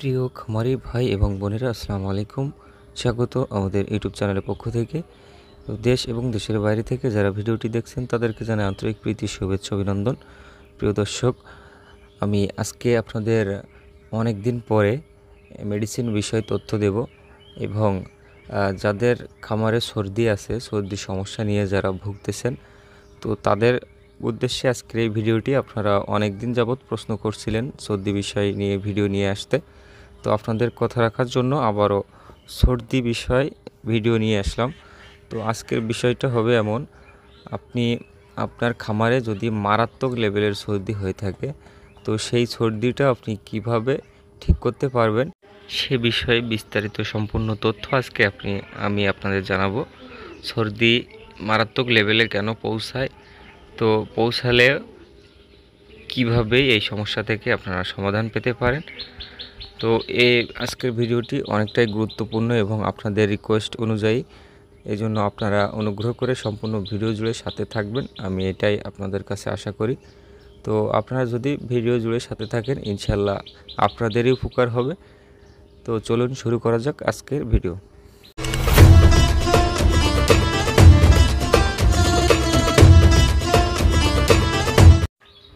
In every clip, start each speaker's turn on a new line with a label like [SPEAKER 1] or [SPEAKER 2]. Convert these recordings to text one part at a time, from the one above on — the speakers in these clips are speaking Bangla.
[SPEAKER 1] প্রিয় খামারি ভাই এবং বোনেরা, আসসালামু আলাইকুম। স্বাগত আমাদের ইউটিউব চ্যানেলের পক্ষ থেকে। তো দেশ এবং দেশের বাইরে থেকে যারা ভিডিওটি দেখছেন তাদেরকে জানাই আন্তরিক প্রীতি, শুভেচ্ছা, অভিনন্দন। প্রিয় দর্শক, আমি আজকে আপনাদের অনেক দিন পরে মেডিসিন বিষয়ে তথ্য দেব এবং যাদের খামারে সর্দি আছে, সর্দি সমস্যা নিয়ে যারা ভুগতেছেন, তো তাদের উদ্দেশ্যে আজকের এই ভিডিওটি। আপনারা অনেক দিন যাবৎ প্রশ্ন করছিলেন সর্দি বিষয় নিয়ে ভিডিও নিয়ে আসতে, তো আপনাদের কথা রাখার জন্য আবারও সর্দি বিষয় ভিডিও নিয়ে আসলাম। তো আজকের বিষয়টা হবে এমন, আপনি আপনার খামারে যদি মারাত্মক লেভেলের সর্দি হয়ে থাকে, তো সেই সর্দিটা আপনি কিভাবে ঠিক করতে পারবেন সে বিষয়ে বিস্তারিত সম্পূর্ণ তথ্য আজকে আমি আপনাদের জানাবো। সর্দি মারাত্মক লেভেলে কেন পৌঁছায়, তো পৌঁছালে কিভাবে এই সমস্যা থেকে আপনারা সমাধান পেতে পারেন। তো আজকের ভিডিওটি অনেকটাই গুরুত্বপূর্ণ এবং আপনাদের রিকোয়েস্ট অনুযায়ী, এজন্য আপনারা অনুগ্রহ করে সম্পূর্ণ ভিডিও জুড়ে সাথে থাকবেন, আমি এটাই আপনাদের কাছে আশা করি। তো আপনারা যদি ভিডিও জুড়ে সাথে থাকেন, ইনশাল্লাহ আপনাদেরই উপকার হবে। তো চলুন শুরু করা যাক আজকের ভিডিও।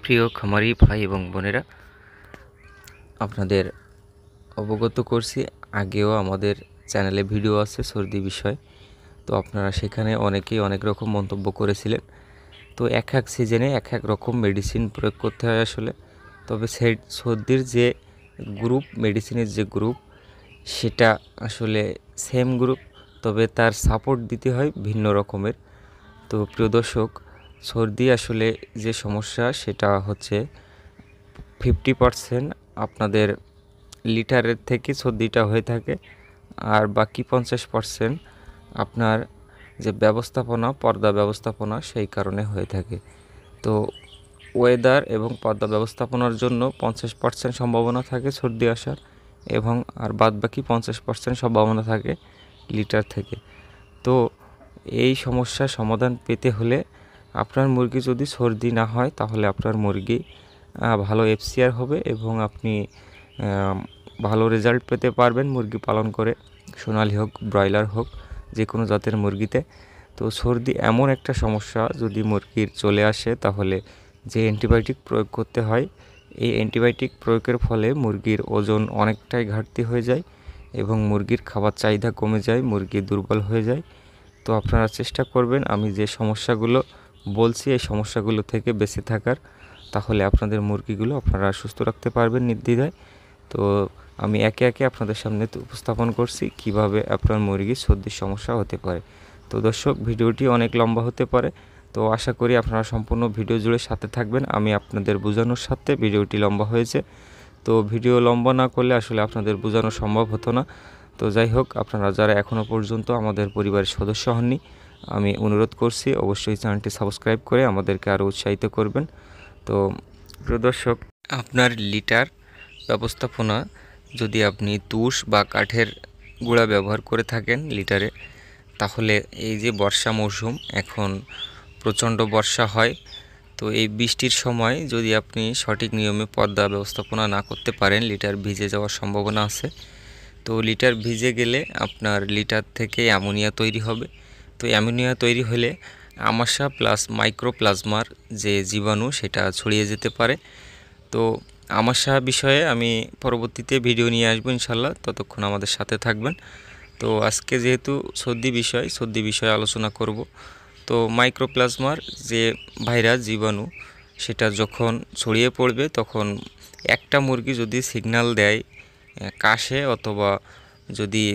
[SPEAKER 1] প্রিয় খামারি ভাই এবং বোনেরা, আপনাদের অবগত করছি, আগেও আমাদের চ্যানেলে ভিডিও আছে সর্দি বিষয়। তো আপনারা সেখানে অনেকেই অনেক রকম মন্তব্য করেছিলেন। তো এক এক সিজনে এক এক রকম মেডিসিন প্রয়োগ করতে হয় আসলে। তবে সেই সর্দির যে গ্রুপ, মেডিসিনের যে গ্রুপ, সেটা আসলে সেম গ্রুপ, তবে তার সাপোর্ট দিতে হয় ভিন্ন রকমের। তো প্রিয় দর্শক, সর্দি আসলে যে সমস্যা সেটা হচ্ছে 50% আপনাদের লিটারের থেকে সর্দিটা হয়ে থাকে, আর বাকি 50% আপনার যে ব্যবস্থাপনা, পর্দা ব্যবস্থাপনা, সেই কারণে হয়ে থাকে। তো ওয়েদার এবং পর্দা ব্যবস্থাপনার জন্য 50% সম্ভাবনা থাকে সর্দি আসার, এবং আর বাদ বাকি 50% সম্ভাবনা থাকে লিটার থেকে। তো এই সমস্যার সমাধান পেতে হলে আপনার মুরগি যদি সর্দি না হয়, তাহলে আপনার মুরগি ভালো এফসিআর হবে এবং আপনি ভালো রেজাল্ট পেতে পারবেন মুরগি পালন করে, সোনালি হোক, ব্রয়লার হোক, যে কোনো জাতের মুরগিতে। তো সর্দি এমন একটা সমস্যা, যদি মুরগির চলে আসে তাহলে যে অ্যান্টিবায়োটিক প্রয়োগ করতে হয়, এই অ্যান্টিবায়োটিক প্রয়োগের ফলে মুরগির ওজন অনেকটাই ঘাটতি হয়ে যায় এবং মুরগির খাবার চাহিদা কমে যায়, মুরগি দুর্বল হয়ে যায়। তো আপনারা চেষ্টা করবেন আমি যে সমস্যাগুলো বলছি এই সমস্যাগুলো থেকে বেঁচে থাকার, তাহলে আপনাদের মুরগিগুলো আপনারা সুস্থ রাখতে পারবেন নির্দ্বিধায়। তো আমি একে একে আপনাদের সামনে উপস্থাপন করছি কিভাবে আপনার মুরগির সর্দির সমস্যা হতে পারে। তো দর্শক, ভিডিওটি অনেক লম্বা হতে পারে, তো আশা করি আপনারা সম্পূর্ণ ভিডিও জুড়ে সাথে থাকবেন। আমি আপনাদের বোঝানোর সাথে ভিডিওটি লম্বা হয়েছে, তো ভিডিও লম্বা না করলে আসলে আপনাদের বোঝানো সম্ভব হতো না। তো যাই হোক, আপনারা যারা এখনও পর্যন্ত আমাদের পরিবারের সদস্য হননি, আমি অনুরোধ করছি অবশ্যই চ্যানেলটি সাবস্ক্রাইব করে আমাদেরকে আরও উৎসাহিত করবেন। তো প্রিয় দর্শক, আপনার লিটার ব্যবস্থাপনা যদি আপনি তুষ বা কাঠের গুঁড়া ব্যবহার করে থাকেন লিটারে, তাহলে এই যে বর্ষা মৌসুম, এখন প্রচণ্ড বর্ষা হয়, তো এই বৃষ্টির সময় যদি আপনি সঠিক নিয়মে পর্দা ব্যবস্থাপনা না করতে পারেন, লিটার ভিজে যাওয়ার সম্ভাবনা আছে। তো লিটার ভিজে গেলে আপনার লিটার থেকে অ্যামোনিয়া তৈরি হবে। তো অ্যামোনিয়া তৈরি হলে আমাশা প্লাস মাইক্রোপ্লাজমার যে জীবাণু, সেটা ছড়িয়ে যেতে পারে। তো আমাশা বিষয়ে আমি পরবর্তীতে ভিডিও নিয়ে আসবো ইনশাল্লাহ, ততক্ষণ আমাদের সাথে থাকবেন। তো আজকে যেহেতু সর্দি বিষয়ে আলোচনা করব, তো মাইক্রোপ্লাজমার যে ভাইরাস, জীবাণু, সেটা যখন ছড়িয়ে পড়বে, তখন একটা মুরগি যদি সিগন্যাল দেয়, কাশে অথবা যদি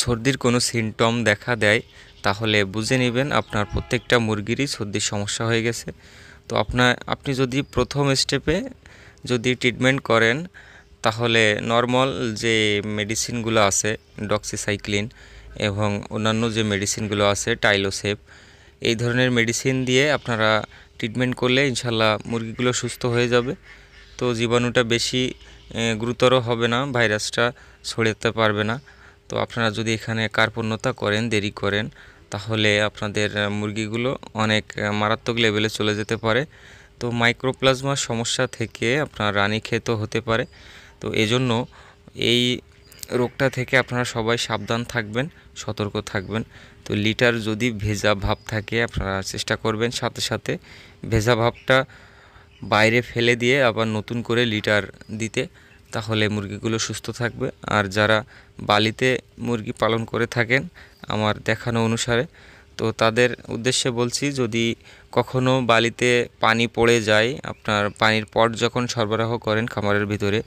[SPEAKER 1] সর্দির কোনো সিমটম দেখা দেয়, তাহলে বুঝে নেবেন আপনার প্রত্যেকটা মুরগিরই সর্দির সমস্যা হয়ে গেছে। তো আপনি যদি প্রথম স্টেপে যদি ট্রিটমেন্ট করেন, তাহলে নর্মাল যে মেডিসিনগুলো আছে, ডক্সিসাইক্লিন এবং অন্যান্য যে মেডিসিনগুলো আছে, টাইলোসেপ, এই ধরনের মেডিসিন দিয়ে আপনারা ট্রিটমেন্ট করলে ইনশাল্লাহ মুরগিগুলো সুস্থ হয়ে যাবে। তো জীবাণুটা বেশি গুরুতর হবে না, ভাইরাসটা ছড়াতে পারবে না। তো আপনারা যদি এখানে কার্পণ্যতা করেন, দেরি করেন, তাহলে আপনাদের মুরগিগুলো অনেক মারাত্মক লেভেলে চলে যেতে পারে। তো মাইক্রোপ্লাজমার সমস্যা থেকে আপনার রানীক্ষেত হতে পারে। তো এজন্য এই রোগটা থেকে আপনারা সবাই সাবধান থাকবেন, সতর্ক থাকবেন। তো লিটার যদি ভেজা ভাব থাকে আপনারা চেষ্টা করবেন সাথে সাথে ভেজা ভাবটা বাইরে ফেলে দিয়ে আবার নতুন করে লিটার দিতে, তাহলে মুরগিগুলো সুস্থ থাকবে। আর যারা বালিতে মুরগি পালন করে থাকেন আমার দেখানো অনুসারে, তো তাদের উদ্দেশ্যে বলছি, যদি কখনো বালিতে পানি পড়ে যায়, আপনার পানির পট যখন সরবরাহ করেন খামারের ভিতরে,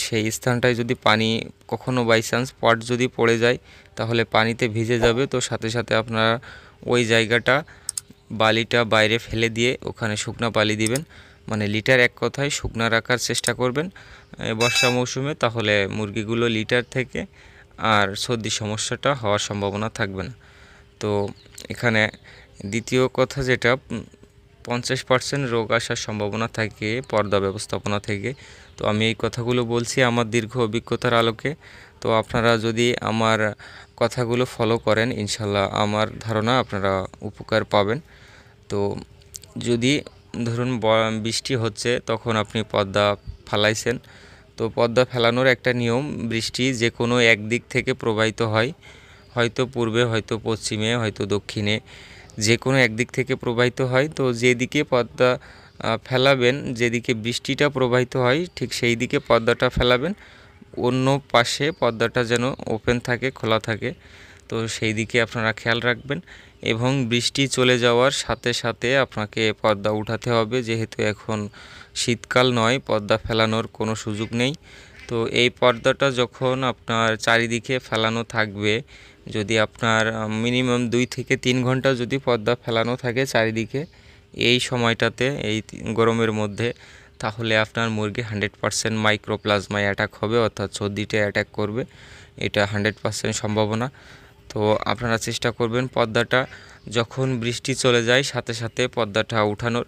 [SPEAKER 1] সেই স্থানটায় যদি পানি কখনো বাই চান্স পট যদি পড়ে যায় তাহলে পানিতে ভিজে যাবে। তো সাথে সাথে আপনারা ওই জায়গাটা বালিটা বাইরে ফেলে দিয়ে ওখানে শুকনা বালি দিবেন, মানে লিটার এক কথায় শুকনা রাখার চেষ্টা করবেন বর্ষা মৌসুমে, তাহলে মুরগিগুলো লিটার থেকে আর সর্দি সমস্যাটা হওয়ার সম্ভাবনা থাকবে না। তো এখানে দ্বিতীয় কথা যেটা 50% রোগ আসার সম্ভাবনা থাকে পর্দা ব্যবস্থাপনা থেকে। তো আমি এই কথাগুলো বলছি আমার দীর্ঘ অভিজ্ঞতার আলোকে। তো আপনারা যদি আমার কথাগুলো ফলো করেন ইনশাল্লাহ আমার ধারণা আপনারা উপকার পাবেন। তো যদি ধরুন বৃষ্টি হচ্ছে তখন আপনি পর্দা ফেলাইছেন, তো পর্দা ফেলানোর একটা নিয়ম, বৃষ্টি যে কোনো একদিক থেকে প্রবাহিত হয়, হয়তো পূর্বে, হয়তো পশ্চিমে, হয়তো দক্ষিণে, যে কোনো একদিক থেকে প্রবাহিত হয়। তো যেদিকে পর্দা ফেলাবেন, যেদিকে বৃষ্টিটা প্রবাহিত হয় ঠিক সেই দিকে পর্দাটা ফেলাবেন, অন্য পাশে পর্দাটা যেন ওপেন থাকে, খোলা থাকে। তো সেই দিকে আপনারা খেয়াল রাখবেন এবং বৃষ্টি চলে যাওয়ার সাথে সাথে আপনাকে পর্দা উঠাতে হবে, যেহেতু এখন শীতকাল নয়, পর্দা ফেলানোর কোনো সুযোগ নেই। তো এই পর্দাটা যখন আপনার চারিদিকে ফেলানো থাকবে, যদি আপনার মিনিমাম 2 থেকে 3 ঘন্টা যদি পর্দা ফেলানো থাকে চারিদিকে এই সময়টাতে, এই গরমের মধ্যে, তাহলে আপনার মুরগি 100% মাইক্রোপ্লাজমায় অ্যাটাক হবে, অর্থাৎ সর্দিতে অ্যাটাক করবে, এটা 100% সম্ভাবনা। তো আপনারা চেষ্টা করবেন পর্দাটা যখন বৃষ্টি চলে যায় সাথে সাথে পর্দাটা উঠানোর,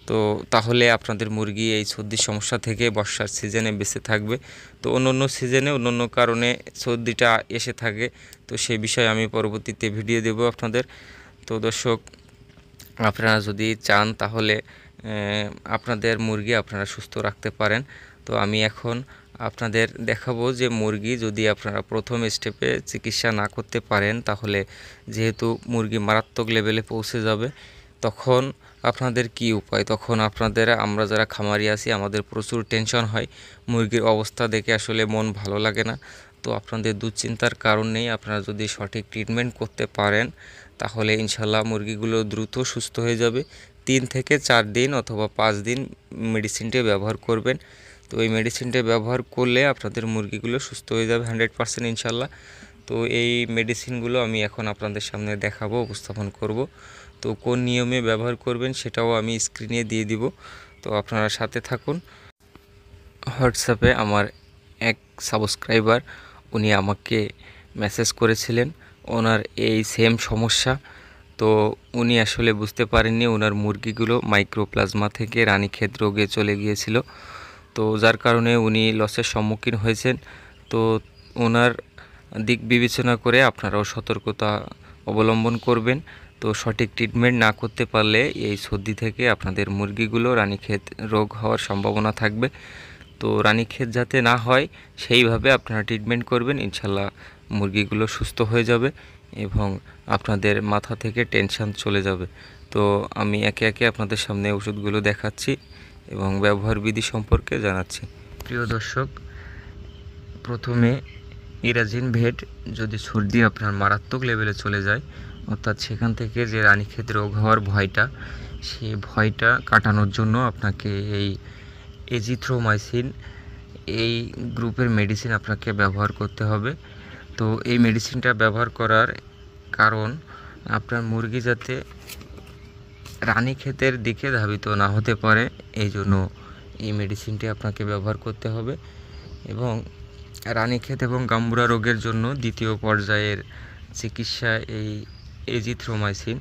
[SPEAKER 1] তো তাহলে আপনাদের মুরগি এই সর্দির সমস্যা থেকে বর্ষার সিজনে বেঁচে থাকবে। তো অন্য সিজনে অন্য কারণে সর্দিটা এসে থাকে, তো সেই বিষয়ে আমি পরবর্তীতে ভিডিও দেব আপনাদের। তো দর্শক, আপনারা যদি চান তাহলে আপনাদের মুরগি আপনারা সুস্থ রাখতে পারেন। তো আমি এখন আপনাদের দেখাবো যে মুরগি যদি আপনারা প্রথম স্টেপে চিকিৎসা না করতে পারেন, তাহলে যেহেতু মুরগি মারাত্মক লেভেলে পৌঁছে যাবে, তখন আপনাদের কি উপায়। তখন আপনাদের, আমরা যারা খামারি আছি আমাদের প্রচুর টেনশন হয়, মুরগির অবস্থা দেখে আসলে মন ভালো লাগে না। তো আপনাদের দুশ্চিন্তার কারণ নেই, আপনারা যদি সঠিক ট্রিটমেন্ট করতে পারেন তাহলে ইনশাল্লাহ মুরগিগুলো দ্রুত সুস্থ হয়ে যাবে। 3 থেকে 4 দিন অথবা 5 দিন মেডিসিনটি ব্যবহার করবেন। তো এই মেডিসিনটা ব্যবহার করলে আপনাদের মুরগিগুলো সুস্থ হয়ে যাবে 100% ইনশাল্লাহ। তো এই মেডিসিনগুলো আমি এখন আপনাদের সামনে দেখাবো, উপস্থাপন করব। তো কোন নিয়মে ব্যবহার করবেন সেটাও আমি স্ক্রিনে দিয়ে দিব, তো আপনারা সাথে থাকুন। হোয়াটসঅ্যাপে আমার এক সাবস্ক্রাইবার উনি আমাকে মেসেজ করেছিলেন, ওনার এই সেম সমস্যা। তো উনি আসলে বুঝতে পারেননি ওনার মুরগিগুলো মাইক্রোপ্লাজমা থেকে রানীক্ষেত রোগে চলে গিয়েছিল, তো যার কারণে উনি লসের সম্মুখীন হয়েছেন। তো ওনার দিক বিবেচনা করে আপনারাও সতর্কতা অবলম্বন করবেন। তো সঠিক ট্রিটমেন্ট না করতে পারলে এই সর্দি থেকে আপনাদের মুরগিগুলো রানীক্ষেত রোগ হওয়ার সম্ভাবনা থাকবে। তো রানীক্ষেত যাতে না হয় সেইভাবে আপনারা ট্রিটমেন্ট করবেন, ইনশাল্লাহ মুরগিগুলো সুস্থ হয়ে যাবে এবং আপনাদের মাথা থেকে টেনশন চলে যাবে। তো আমি একে একে আপনাদের সামনে ওষুধগুলো দেখাচ্ছি এবং ব্যবহার বিধি সম্পর্কে জানাচ্ছি। প্রিয় দর্শক, প্রথমে ইরাজিন ভেট, যদি সর্দি আপনার মারাত্মক লেভেলে চলে যায়, অর্থাৎ সেখান থেকে যে রানীক্ষেত রোগ হওয়ার ভয়টা, সেই ভয়টা কাটানোর জন্য আপনাকে এই এজিথ্রোমাইসিন এই গ্রুপের মেডিসিন আপনাকে ব্যবহার করতে হবে। তো এই মেডিসিনটা ব্যবহার করার কারণ আপনার মুরগি যাতে রানীক্ষেতের দিকে ধাবিত না হতে পারে, এই জন্য এই মেডিসিনটি আপনাকে ব্যবহার করতে হবে। এবং রানীক্ষেত এবং গাম্বুরা রোগের জন্য দ্বিতীয় পর্যায়ের চিকিৎসা এই এজিথ্রোমাইসিন।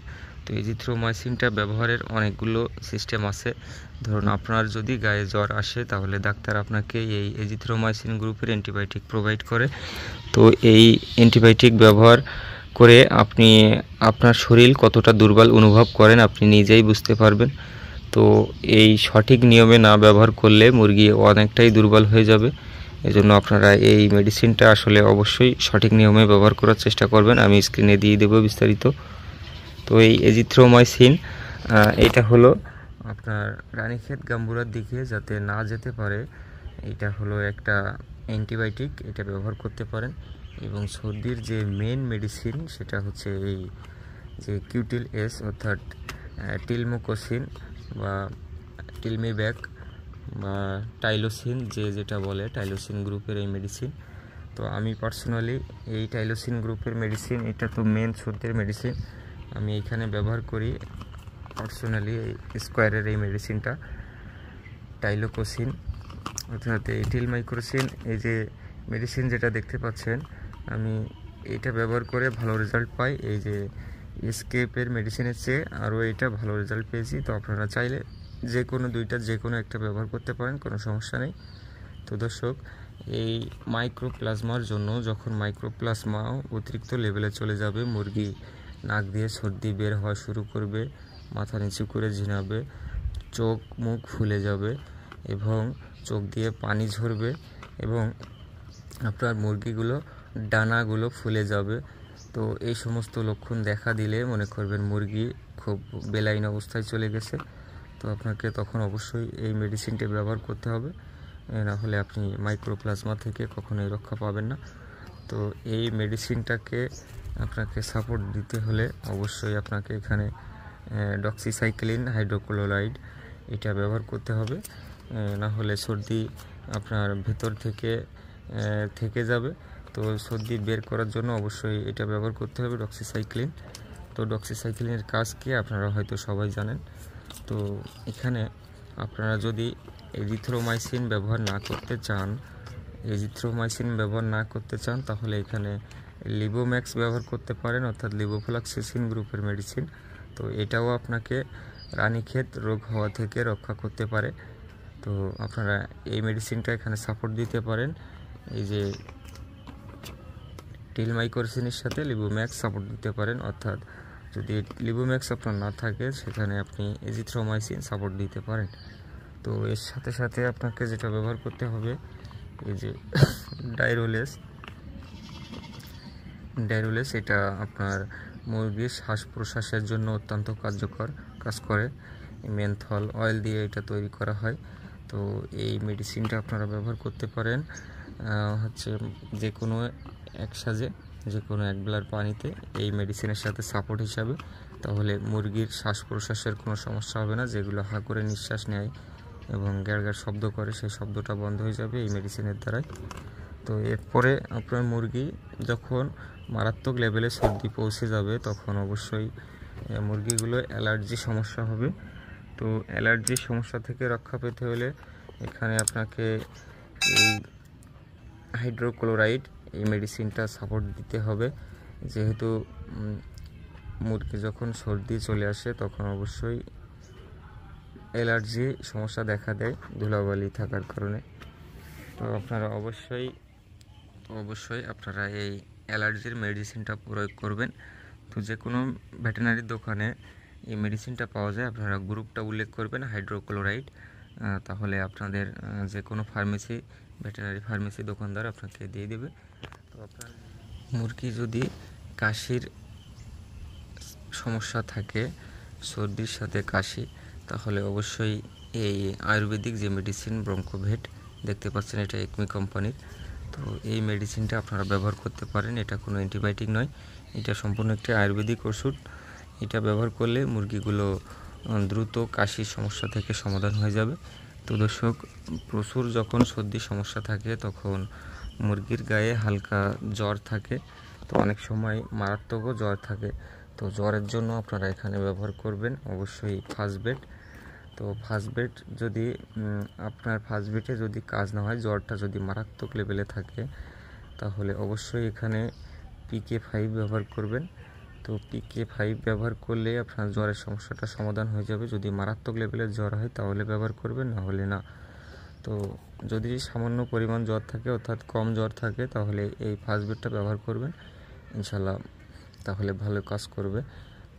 [SPEAKER 1] তো এজিথ্রোমাইসিনটা ব্যবহারের অনেকগুলো সিস্টেম আছে। ধরুন আপনার যদি গায়ে জ্বর আসে তাহলে ডাক্তার আপনাকে এই এজিথ্রোমাইসিন গ্রুপের অ্যান্টিবায়োটিক প্রোভাইড করে। তো এই অ্যান্টিবায়োটিক ব্যবহার করে আপনি আপনার শরীর কতটা দুর্বল অনুভব করেন আপনি নিজেই বুঝতে পারবেন। তো এই সঠিক নিয়মে না ব্যবহার করলে মুরগি অনেকটাই দুর্বল হয়ে যাবে এজন্য আপনারা এই মেডিসিনটা আসলে অবশ্যই সঠিক নিয়মে ব্যবহার করার চেষ্টা করবেন। আমি স্ক্রিনে দিয়ে দেবো বিস্তারিত। তো এই এজিথ্রোমাইসিন এটা হলো আপনার রানীক্ষেত গাম্বুরার দিকে যাতে না যেতে পারে, এটা হলো একটা অ্যান্টিবায়োটিক, এটা ব্যবহার করতে পারেন। এবং সর্দির যে মেন মেডিসিন সেটা হচ্ছে এই যে কিউটিল এস অর্থাৎ টিলমোকোসিন বা টিলমিব্যাক বা টাইলোসিন, যেটা বলে টাইলোসিন গ্রুপের এই মেডিসিন। তো আমি পার্সোনালি এই টাইলোসিন গ্রুপের মেডিসিন, এটা তো মেন সর্দির মেডিসিন, আমি এইখানে ব্যবহার করি পার্সোনালি এই স্কোয়ারের এই মেডিসিনটা টাইলোকোসিন অর্থাৎ এই টিলমাইক্রোসিন। এই যে মেডিসিন যেটা দেখতে পাচ্ছেন, আমি এটা ব্যবহার করে ভালো রেজাল্ট পাই। এই যে এসকেপের মেডিসিনের চেয়ে আরও এটা ভালো রেজাল্ট পেয়েছি। তো আপনারা চাইলে যে কোনো দুইটা যে কোনো একটা ব্যবহার করতে পারেন, কোনো সমস্যা নেই। তো দর্শক, এই মাইক্রোপ্লাজমার জন্য যখন মাইক্রোপ্লাজমা অতিরিক্ত লেভেলে চলে যাবে, মুরগি নাক দিয়ে সর্দি বের হওয়া শুরু করবে, মাথা নিচু করে ঝিনাবে, চোখ মুখ ফুলে যাবে এবং চোখ দিয়ে পানি ঝরবে এবং আপনার মুরগিগুলো ডানাগুলো ফুলে যাবে। তো এই সমস্ত লক্ষণ দেখা দিলে মনে করবেন মুরগি খুব বেলাইন অবস্থায় চলে গেছে। তো আপনাকে তখন অবশ্যই এই মেডিসিনটি ব্যবহার করতে হবে, না হলে আপনি মাইক্রোপ্লাজমা থেকে কখনোই রক্ষা পাবেন না। তো এই মেডিসিনটাকে আপনাকে সাপোর্ট দিতে হলে অবশ্যই আপনাকে এখানে ডক্সিসাইক্লিন হাইড্রোক্লোরাইড এটা ব্যবহার করতে হবে, না হলে সর্দি আপনার ভেতর থেকে যাবে। তো সর্দি বের করার জন্য অবশ্যই এটা ব্যবহার করতে হবে ডক্সিসাইক্লিন। তো ডক্সিসাইক্লিনের কাজ কি আপনারা হয়তো সবাই জানেন। তো এখানে আপনারা যদি এজিথ্রোমাইসিন ব্যবহার না করতে চান তাহলে এখানে লিবোম্যাক্স ব্যবহার করতে পারেন অর্থাৎ লিবোফ্লক্সাসিন গ্রুপের মেডিসিন। তো এটাও আপনাকে রানীক্ষেত রোগ হওয়া থেকে রক্ষা করতে পারে। তো আপনারা এই মেডিসিনটা এখানে সাপোর্ট দিতে পারেন। এই যে টিলমাইক্রোসিনের সাথে লিবোম্যাক্স সাপোর্ট দিতে পারেন, অর্থাৎ যদি লিবোম্যাক্স আপনার না থাকে সেখানে আপনি এজিথ্রোমাইসিন সাপোর্ট দিতে পারেন। তো এর সাথে সাথে আপনাকে যেটা ব্যবহার করতে হবে, এই যে ডাইরোলেস, এটা আপনার মুরগির শ্বাস প্রশ্বাসের জন্য অত্যন্ত কার্যকর কাজ করে। মেন্থল অয়েল দিয়ে এটা তৈরি করা হয়। তো এই মেডিসিনটা আপনারা ব্যবহার করতে পারেন হচ্ছে যে কোনো এক সাজে, যে কোনো এক গ্লাস পানিতে এই মেডিসিনের সাথে সাপোর্ট হিসাবে। তাহলে মুরগির শ্বাস প্রশ্বাসের কোনো সমস্যা হবে না, যেগুলো হা করে নিঃশ্বাস নেয় এবং গ্যাড় শব্দ করে সেই শব্দটা বন্ধ হয়ে যাবে এই মেডিসিনের দ্বারাই। তো এরপরে আপনার মুরগি যখন মারাত্মক লেভেলে সর্দি পৌঁছে যাবে তখন অবশ্যই মুরগিগুলো অ্যালার্জি সমস্যা হবে। তো অ্যালার্জির সমস্যা থেকে রক্ষা পেতে হলে এখানে আপনাকে এই হাইড্রোক্লোরাইড এই মেডিসিনটা সাপোর্ট দিতে হবে। যেহেতু মুরগি যখন সর্দি চলে আসে তখন অবশ্যই অ্যালার্জি সমস্যা দেখা দেয় ধুলাবালি থাকার কারণে। তো আপনারা অবশ্যই আপনারা এই অ্যালার্জির মেডিসিনটা প্রয়োগ করবেন। তো যে কোনো ভেটেরিনারি দোকানে এই মেডিসিনটা পাওয়া যায়, আপনারা গ্রুপটা উল্লেখ করবেন হাইড্রোক্লোরাইড, তাহলে আপনাদের যে কোনো ভেটেরিনারি ফার্মেসি দোকানদার আপনাকে দিয়ে দেবে। তো আপনার মুরগি যদি কাশির সমস্যা থাকে, সর্দির সাথে কাশি, তাহলে অবশ্যই এই আয়ুর্বেদিক যে মেডিসিন ব্রঙ্কোভেট দেখতে পাচ্ছেন, এটা একমি কোম্পানির। তো এই মেডিসিনটা আপনারা ব্যবহার করতে পারেন। এটা কোনো অ্যান্টিবায়োটিক নয়, এটা সম্পূর্ণ একটি আয়ুর্বেদিক ওষুধ। এটা ব্যবহার করলে মুরগিগুলো দ্রুত কাশির সমস্যা থেকে সমাধান হয়ে যাবে। তো দর্শক, প্রচুর যখন সর্দির সমস্যা থাকে তখন মুরগির গায়ে হালকা জ্বর থাকে, তো অনেক সময় মারাত্মকও জ্বর থাকে। তো জ্বরের জন্য আপনারা এখানে ব্যবহার করবেন অবশ্যই ফাস্টবেট। তো ফাস্টবেট যদি আপনার ফাস্টবেটে যদি কাজ না হয়, জ্বরটা যদি মারাত্মক লেভেলে থাকে, তাহলে অবশ্যই এখানে PK5 ব্যবহার করবেন। তো PK5 ব্যবহার করলে আপনার জ্বরের সমস্যাটা সমাধান হয়ে যাবে। যদি মারাত্মক লেভেলের জ্বর হয় তাহলে ব্যবহার করবেন, না হলে না। তো যদি সামান্য পরিমাণ জ্বর থাকে অর্থাৎ কম জ্বর থাকে তাহলে এই ফাস্টবেটটা ব্যবহার করবেন, ইনশাল্লাহ তাহলে ভালো কাজ করবে।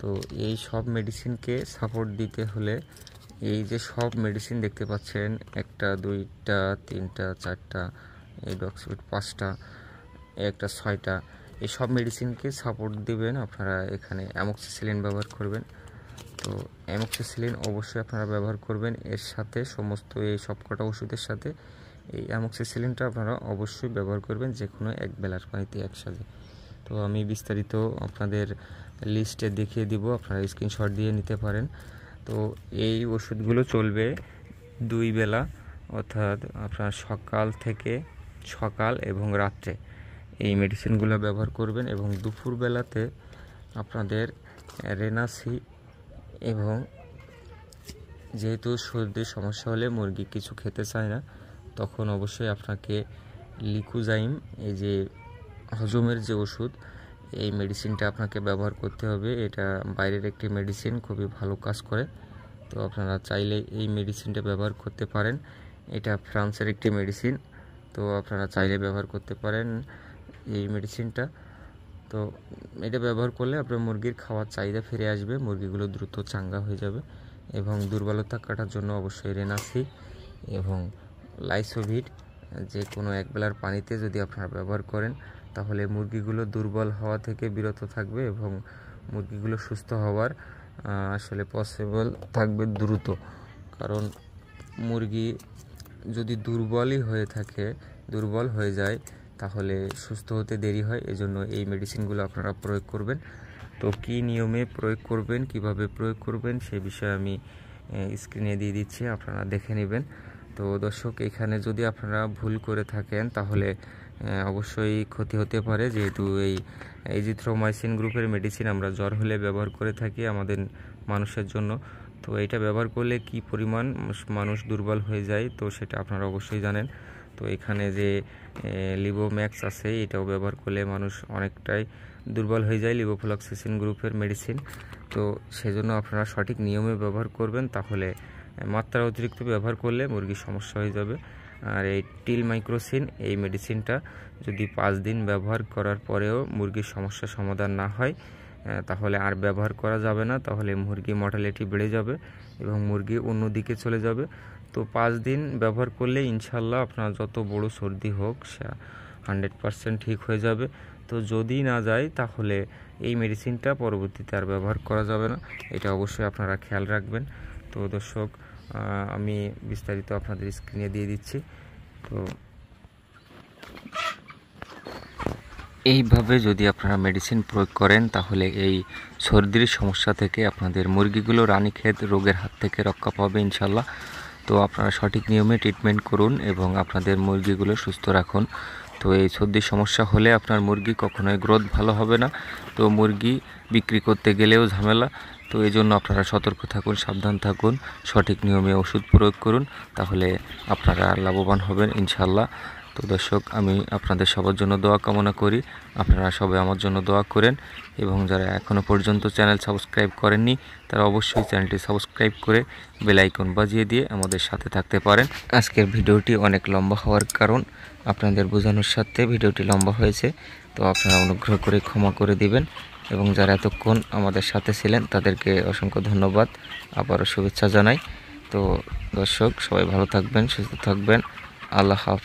[SPEAKER 1] তো এই সব মেডিসিনকে সাপোর্ট দিতে হলে এই যে সব মেডিসিন দেখতে পাচ্ছেন, 1, 2, 3, 4, এই ডক্সিবিট 5টা, একটা 6টা, এই সব মেডিসিনকে সাপোর্ট দিবেন। আপনারা এখানে অ্যামোক্সিসিলিন ব্যবহার করবেন। তো অ্যামোক্সিসিলিন অবশ্যই আপনারা ব্যবহার করবেন। এর সাথে সমস্ত এই সবকটা ওষুধের সাথে এই অ্যামোক্সিসিলিনটা আপনারা অবশ্যই ব্যবহার করবেন, যে কোনো এক বেলার পানিতে একসাথে। তো আমি বিস্তারিত আপনাদের লিস্টে দেখিয়ে দিব, আপনারা স্ক্রিনশট দিয়ে নিতে পারেন। তো এই ওষুধগুলো চলবে 2 বেলা, অর্থাৎ আপনার সকাল এবং রাত্রে এই মেডিসিনগুলো ব্যবহার করবেন। এবং দুপুরবেলাতে আপনাদের রেনাসি, এবং যেহেতু সর্দির সমস্যা হলে মুরগি কিছু খেতে চায় না, তখন অবশ্যই আপনাকে লিকুজাইম, এই যে হজমের যে ওষুধ, এই মেডিসিনটা আপনাকে ব্যবহার করতে হবে। এটা বাইরের একটি মেডিসিন, খুবই ভালো কাজ করে। তো আপনারা চাইলে এই মেডিসিনটা ব্যবহার করতে পারেন। এটা ফ্রান্সের একটি মেডিসিন, তো আপনারা চাইলে ব্যবহার করতে পারেন এই মেডিসিনটা। তো এটা ব্যবহার করলে আপনার মুরগির খাওয়ার চাহিদা ফিরে আসবে, মুরগিগুলো দ্রুত চাঙ্গা হয়ে যাবে। এবং দুর্বলতা কাটার জন্য অবশ্যই রেনাসি এবং লাইসোভিট যে কোনো এক বেলার পানিতে যদি আপনারা ব্যবহার করেন, তাহলে মুরগিগুলো দুর্বল হওয়া থেকে বিরত থাকবে এবং মুরগিগুলো সুস্থ হওয়ার আসলে পসিবল থাকবে দ্রুত। কারণ মুরগি যদি দুর্বল হয়ে যায়, তাহলে সুস্থ হতে দেরি হয়। এজন্য এই মেডিসিনগুলো আপনারা প্রয়োগ করবেন। তো কী নিয়মে প্রয়োগ করবেন, কিভাবে প্রয়োগ করবেন, সে বিষয়ে আমি স্ক্রিনে দিয়ে দিচ্ছি, আপনারা দেখে নেবেন। তো দর্শক, এখানে যদি আপনারা ভুল করে থাকেন তাহলে অবশ্যই ক্ষতি হতে পারে, যেহেতু এই এজিথ্রোমাইসিন গ্রুপের মেডিসিন আমরা জ্বর হলে ব্যবহার করে থাকি আমাদের মানুষের জন্য। তো এটা ব্যবহার করলে কি পরিমাণ মানুষ দুর্বল হয়ে যায়, তো সেটা আপনারা অবশ্যই জানেন। তো এখানে যে লিভোম্যাক্স আছে, এটাও ব্যবহার করলে মানুষ অনেকটাই দুর্বল হয়ে যায়, লিভোফ্লক্সাসিন গ্রুপের মেডিসিন। তো সেজন্য আপনারা সঠিক নিয়মে ব্যবহার করবেন, তাহলে মাত্রা অতিরিক্ত ব্যবহার করলে মুরগির সমস্যা হয়ে যাবে। আর এই টিলমাইক্রোসিন, এই মেডিসিনটা যদি 5 দিন ব্যবহার করার পরেও মুরগির সমস্যা সমাধান না হয়, তাহলে আর ব্যবহার করা যাবে না, তাহলে মুরগি মর্টালিটি বেড়ে যাবে এবং মুরগি অন্যদিকে চলে যাবে। তো 5 দিন ব্যবহার করলে ইনশাল্লাহ আপনার যত বড় সর্দি হোক সে 100% ঠিক হয়ে যাবে। তো যদি না যায়, তাহলে এই মেডিসিনটা পরবর্তীতে আর ব্যবহার করা যাবে না, এটা অবশ্যই আপনারা খেয়াল রাখবেন। তো দর্শক, আমি বিস্তারিত আপনাদের স্ক্রিনে দিয়ে দিচ্ছি। তো এইভাবে যদি আপনারা মেডিসিন প্রয়োগ করেন, তাহলে এই সর্দির সমস্যা থেকে আপনাদের মুরগিগুলো রানীক্ষেত রোগের হাত থেকে রক্ষা পাবে ইনশাল্লাহ। তো আপনারা সঠিক নিয়মে ট্রিটমেন্ট করুন এবং আপনাদের মুরগিগুলো সুস্থ রাখুন। তো এই সর্দির সমস্যা হলে আপনার মুরগি কখনোই গ্রোথ ভালো হবে না, তো মুরগি বিক্রি করতে গেলেও ঝামেলা। তো এই জন্য আপনারা সতর্ক থাকুন, সাবধান থাকুন, সঠিক নিয়মে ওষুধ প্রয়োগ করুন, তাহলে আপনারা লাভবান হবেন ইনশাল্লাহ। তো দর্শক, আমি আপনাদের সবার জন্য দোয়া কামনা করি, আপনারা সবাই আমার জন্য দোয়া করেন। এবং যারা এখনও পর্যন্ত চ্যানেল সাবস্ক্রাইব করেননি, তারা অবশ্যই চ্যানেলটি সাবস্ক্রাইব করে বেল আইকন বাজিয়ে দিয়ে আমাদের সাথে থাকতে পারেন। আজকের ভিডিওটি অনেক লম্বা হওয়ার কারণ আপনাদের বোঝানোর সাথে ভিডিওটি লম্বা হয়েছে, তো আপনারা অনুগ্রহ করে ক্ষমা করে দিবেন। এবং যারা এতক্ষণ আমাদের সাথে ছিলেন তাদেরকে অসংখ্য ধন্যবাদ, আবারও শুভেচ্ছা জানাই। তো দর্শক, সবাই ভালো থাকবেন, সুস্থ থাকবেন। আল্লাহ হাফেজ।